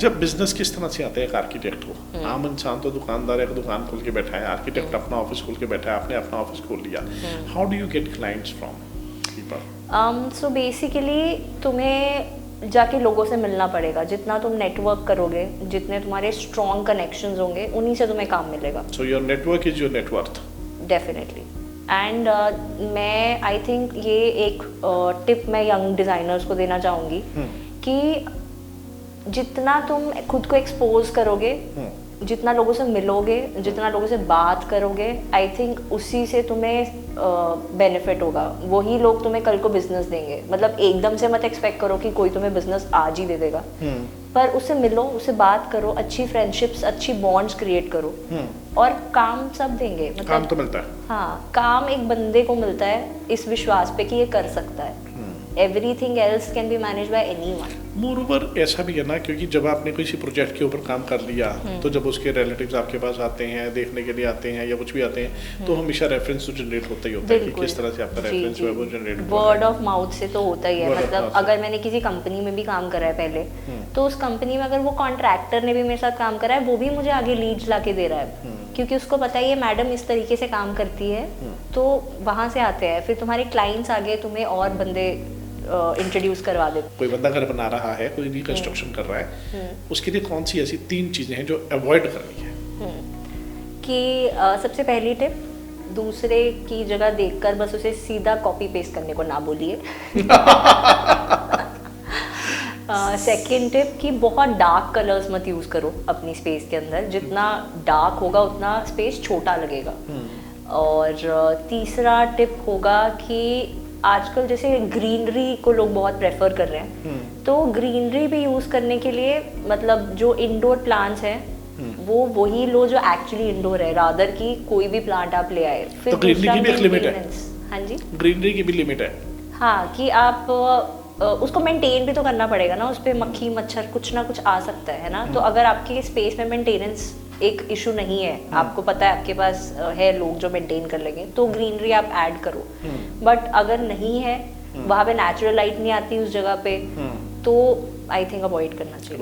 अच्छा, बिजनेस किस तरह से आता है एक आर्किटेक्ट को? आम इंसान तो दुकानदार है, दुकान खोल के बैठा है, आर्किटेक्ट अपना ऑफिस खोल के बैठा है, आपने अपना ऑफिस खोल लिया। How do you get clients from people? So basically तुम्हें जाके लोगों से मिलना पड़ेगा। जितना तुम नेटवर्क करोगे, जितने तुम्हारे स्ट्रॉन्ग कनेक्शंस होंगे, उन्हीं से तुम्हें काम मिलेगा। So your network is your net worth. Definitely. And मैं आई थिंक ये एक टिप मैं यंग डिज़ाइनर्स को देना चाहूँगी कि जितना तुम खुद को एक्सपोज करोगे, जितना लोगों से मिलोगे, जितना लोगों से बात करोगे, आई थिंक उसी से तुम्हें बेनिफिट होगा। वही लोग तुम्हें कल को बिजनेस देंगे। मतलब एकदम से मत एक्सपेक्ट करो कि कोई तुम्हें बिजनेस आज ही दे देगा, पर उससे मिलो, उससे बात करो, अच्छी फ्रेंडशिप्स, अच्छी बॉन्ड्स क्रिएट करो, और काम सब देंगे। मतलब काम तो मिलता है। हाँ, काम एक बंदे को मिलता है इस विश्वास पे कि ये कर सकता है। Everything else can be manage by anyone. Moreover ऐसा भी है ना, क्योंकि जब आपने किसी प्रोजेक्ट के ऊपर काम कर लिया तो जब उसके रिलेटिव्स आपके पास आते हैं, देखने के लिए आते हैं या कुछ भी आते हैं, तो हमेशा रेफरेंस तो जनरेट होता ही होता है कि किस तरह से आपका रेफरेंस जो है वो जनरेट होता है। वर्ड ऑफ माउथ से तो होता ही है। मतलब अगर मैंने किसी कंपनी में भी काम करा है पहले, तो उस कंपनी में अगर वो कॉन्ट्रैक्टर ने भी मेरे साथ काम करा है, वो भी मुझे आगे लीड्स ला के दे रहा है, क्योंकि उसको पता है ये मैडम इस तरीके से काम करती है, तो वहाँ से आते हैं। फिर तुम्हारे क्लाइंट्स आगे तुम्हें और बंदे इंट्रोड्यूस करवा देते। कोई बंदा घर बना रहा है, कोई रिकंस्ट्रक्शन कर रहा है, उसके लिए कौन सी ऐसी 3 चीजें हैं जो अवॉइड करनी है? कि सबसे पहली टिप, दूसरे की जगह देखकर बस उसे सीधा कॉपी पेस्ट करने को ना बोलिए। सेकेंड टिप कि बहुत डार्क कलर्स मत यूज़ करो अपनी स्पेस के अंदर। जितना डार्क होगा उतना स्पेस छोटा लगेगा। और तीसरा टिप होगा कि आजकल जैसे ग्रीनरी को लोग बहुत प्रेफर कर रहे हैं, तो ग्रीनरी भी यूज़ करने के लिए मतलब जो इंडोर प्लांट्स हैं वो वही लो जो एक्चुअली इंडोर है, रादर कि कोई भी प्लांट आप ले आए। फिर तो ग्रीनरी की भी एक लिमिट है। हाँ जी, ग्रीनरी की भी लिमिट है। हाँ, कि आप उसको मेंटेन भी तो करना पड़ेगा ना, उस पर मक्खी मच्छर कुछ ना कुछ आ सकता है ना। तो अगर आपके स्पेस में मेंटेनेंस एक इशू नहीं है, आपको पता है आपके पास है लोग जो मेंटेन कर लेंगे, तो ग्रीनरी आप ऐड करो। बट अगर नहीं है, वहाँ पे नेचुरल लाइट नहीं आती उस जगह पे, तो आई थिंक अवॉइड करना चाहिए।